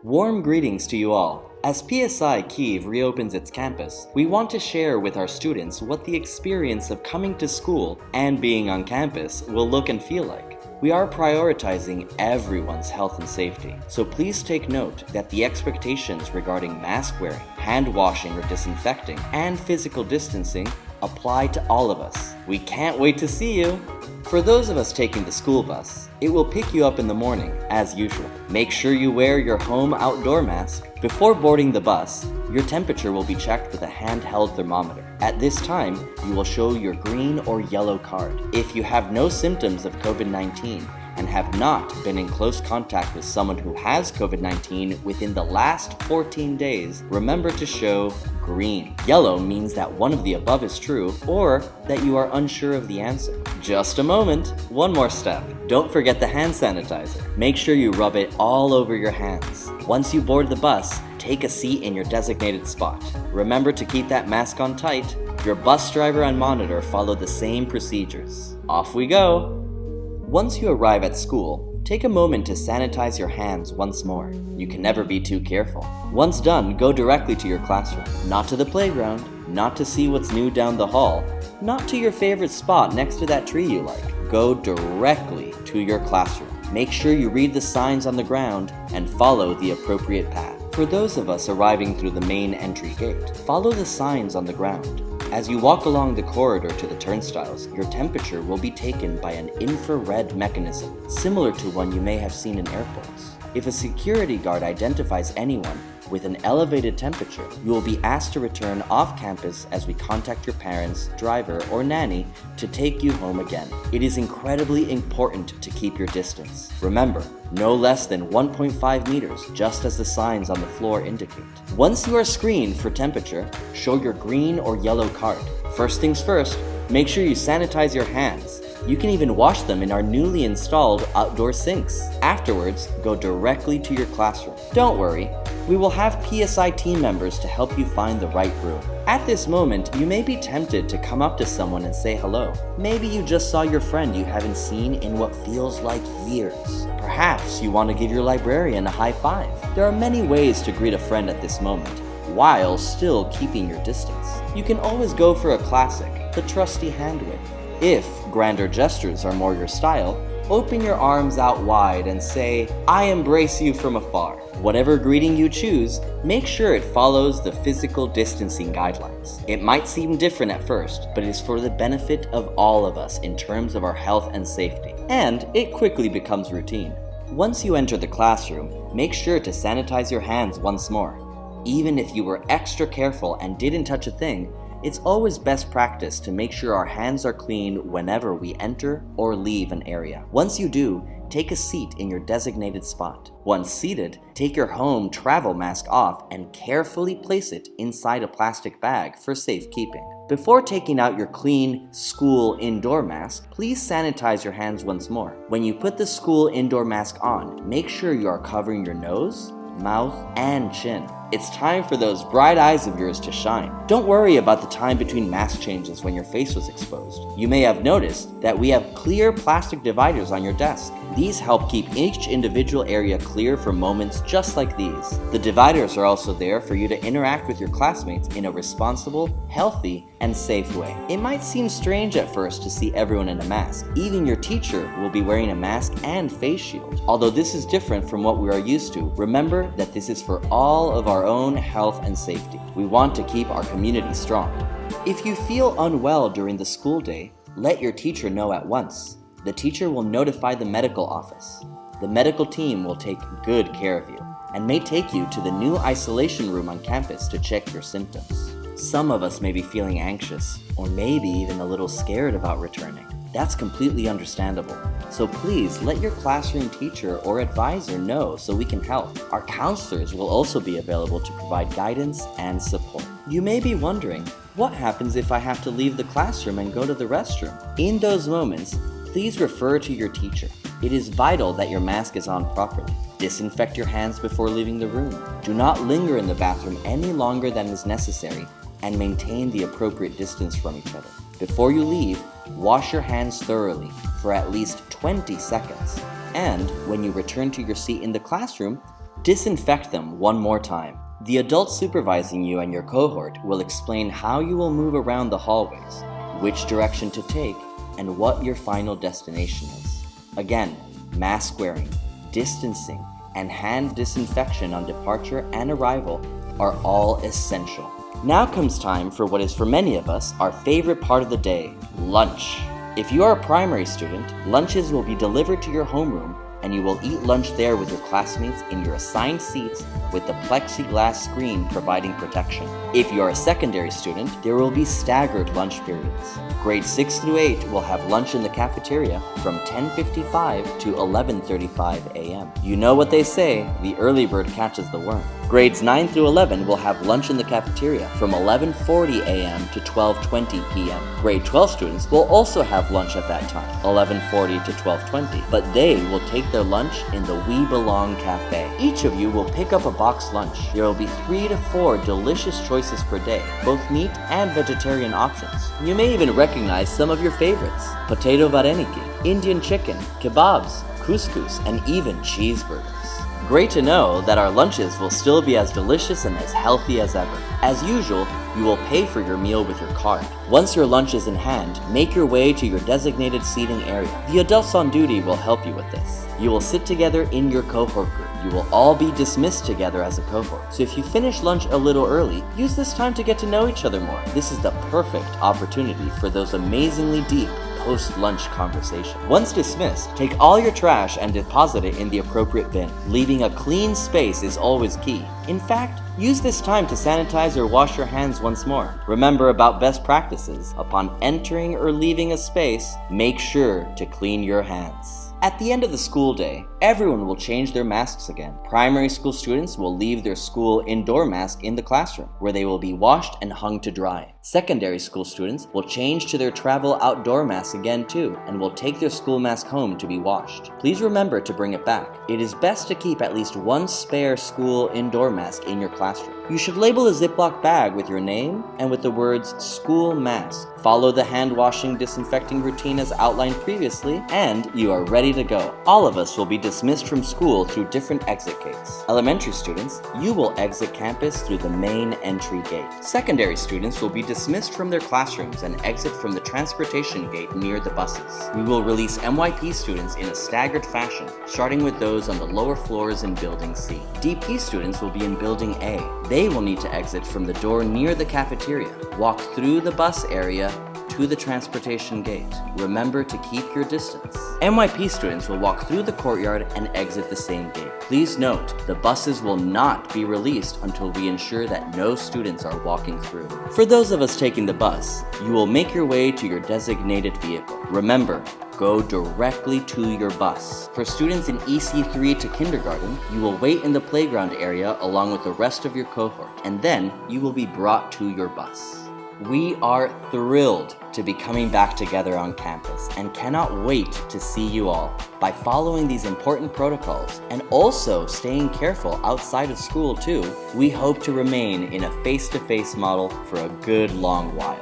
Warm greetings to you all. As PSI Kyiv reopens its campus, we want to share with our students what the experience of coming to school and being on campus will look and feel like. We are prioritizing everyone's health and safety, so please take note that the expectations regarding mask wearing, hand washing or disinfecting, and physical distancing apply to all of us. We can't wait to see you! For those of us taking the school bus, it will pick you up in the morning, as usual. Make sure you wear your home outdoor mask. Before boarding the bus, your temperature will be checked with a handheld thermometer. At this time, you will show your green or yellow card. If you have no symptoms of COVID-19 and have not been in close contact with someone who has COVID-19 within the last 14 days, remember to show green. Yellow means that one of the above is true or that you are unsure of the answer. Just a moment. One more step. Don't forget the hand sanitizer. Make sure you rub it all over your hands. Once you board the bus, take a seat in your designated spot. Remember to keep that mask on tight. Your bus driver and monitor follow the same procedures. Off we go! Once you arrive at school, take a moment to sanitize your hands once more. You can never be too careful. Once done, go directly to your classroom. Not to the playground, not to see what's new down the hall, not to your favorite spot next to that tree you like. Go directly to your classroom. Make sure you read the signs on the ground and follow the appropriate path. For those of us arriving through the main entry gate, follow the signs on the ground. As you walk along the corridor to the turnstiles, your temperature will be taken by an infrared mechanism, similar to one you may have seen in airports. If a security guard identifies anyone with an elevated temperature, you will be asked to return off campus as we contact your parents, driver, or nanny to take you home again. It is incredibly important to keep your distance. Remember, no less than 1.5 meters, just as the signs on the floor indicate. Once you are screened for temperature, show your green or yellow card. First things first, make sure you sanitize your hands. You can even wash them in our newly installed outdoor sinks. Afterwards, go directly to your classroom. Don't worry, we will have PSI team members to help you find the right room. At this moment, you may be tempted to come up to someone and say hello. Maybe you just saw your friend you haven't seen in what feels like years. Perhaps you want to give your librarian a high five. There are many ways to greet a friend at this moment, while still keeping your distance. You can always go for a classic, the trusty hand wave. If grander gestures are more your style, open your arms out wide and say, "I embrace you from afar." Whatever greeting you choose, make sure it follows the physical distancing guidelines. It might seem different at first, but it is for the benefit of all of us in terms of our health and safety, and it quickly becomes routine. Once you enter the classroom, make sure to sanitize your hands once more. Even if you were extra careful and didn't touch a thing, it's always best practice to make sure our hands are clean whenever we enter or leave an area. Once you do, take a seat in your designated spot. Once seated, take your home travel mask off and carefully place it inside a plastic bag for safekeeping. Before taking out your clean school indoor mask, please sanitize your hands once more. When you put the school indoor mask on, make sure you are covering your nose, mouth, and chin. It's time for those bright eyes of yours to shine. Don't worry about the time between mask changes when your face was exposed. You may have noticed that we have clear plastic dividers on your desk. These help keep each individual area clear for moments just like these. The dividers are also there for you to interact with your classmates in a responsible, healthy, and safe way. It might seem strange at first to see everyone in a mask. Even your teacher will be wearing a mask and face shield. Although this is different from what we are used to, remember that this is for all of our own health and safety. We want to keep our community strong. If you feel unwell during the school day, let your teacher know at once. The teacher will notify the medical office. The medical team will take good care of you and may take you to the new isolation room on campus to check your symptoms. Some of us may be feeling anxious or maybe even a little scared about returning. That's completely understandable. So please let your classroom teacher or advisor know so we can help. Our counselors will also be available to provide guidance and support. You may be wondering, what happens if I have to leave the classroom and go to the restroom? In those moments, please refer to your teacher. It is vital that your mask is on properly. Disinfect your hands before leaving the room. Do not linger in the bathroom any longer than is necessary and maintain the appropriate distance from each other. Before you leave, wash your hands thoroughly for at least 20 seconds. And when you return to your seat in the classroom, Disinfect them one more time. The adult supervising you and your cohort will explain how you will move around the hallways, which direction to take, and what your final destination is. Again, mask wearing, distancing, and hand disinfection on departure and arrival are all essential. Now comes time for what is for many of us our favorite part of the day, lunch. If you are a primary student, lunches will be delivered to your homeroom and you will eat lunch there with your classmates in your assigned seats with the plexiglass screen providing protection. If you are a secondary student, there will be staggered lunch periods. Grades 6 through 8 will have lunch in the cafeteria from 10:55 to 11:35 a.m. You know what they say, the early bird catches the worm. Grades 9 through 11 will have lunch in the cafeteria from 11:40 a.m. to 12:20 p.m. Grade 12 students will also have lunch at that time, 11:40 to 12:20, but they will take their lunch in the We Belong Cafe. Each of you will pick up a box lunch. There will be 3 to 4 delicious choices per day, both meat and vegetarian options. You may even recognize some of your favorites: potato vareniki, Indian chicken, kebabs, couscous, and even cheeseburgers. Great to know that our lunches will still be as delicious and as healthy as ever. As usual, you will pay for your meal with your card. Once your lunch is in hand, make your way to your designated seating area. The adults on duty will help you with this. You will sit together in your cohort group. You will all be dismissed together as a cohort. So if you finish lunch a little early, use this time to get to know each other more. This is the perfect opportunity for those amazingly deep post-lunch conversation. Once dismissed, take all your trash and deposit it in the appropriate bin. Leaving a clean space is always key. In fact, use this time to sanitize or wash your hands once more. Remember about best practices. Upon entering or leaving a space, make sure to clean your hands. At the end of the school day, everyone will change their masks again. Primary school students will leave their school indoor mask in the classroom, where they will be washed and hung to dry. Secondary school students will change to their travel outdoor mask again too, and will take their school mask home to be washed. Please remember to bring it back. It is best to keep at least one spare school indoor mask in your classroom. You should label a Ziploc bag with your name and with the words school mask. Follow the hand washing disinfecting routine as outlined previously, and you are ready to go. All of us will be dismissed from school through different exit gates. Elementary students, you will exit campus through the main entry gate. Secondary students will be dismissed from their classrooms and exit from the transportation gate near the buses. We will release MYP students in a staggered fashion, starting with those on the lower floors in Building C. DP students will be in Building A. They will need to exit from the door near the cafeteria, walk through the bus area to the transportation gate. Remember to keep your distance. MYP students will walk through the courtyard and exit the same gate. Please note, the buses will not be released until we ensure that no students are walking through. For those of us taking the bus, you will make your way to your designated vehicle. Remember, go directly to your bus. For students in EC3 to kindergarten, you will wait in the playground area along with the rest of your cohort, and then you will be brought to your bus. We are thrilled to be coming back together on campus and cannot wait to see you all. By following these important protocols and also staying careful outside of school too, we hope to remain in a face-to-face model for a good long while.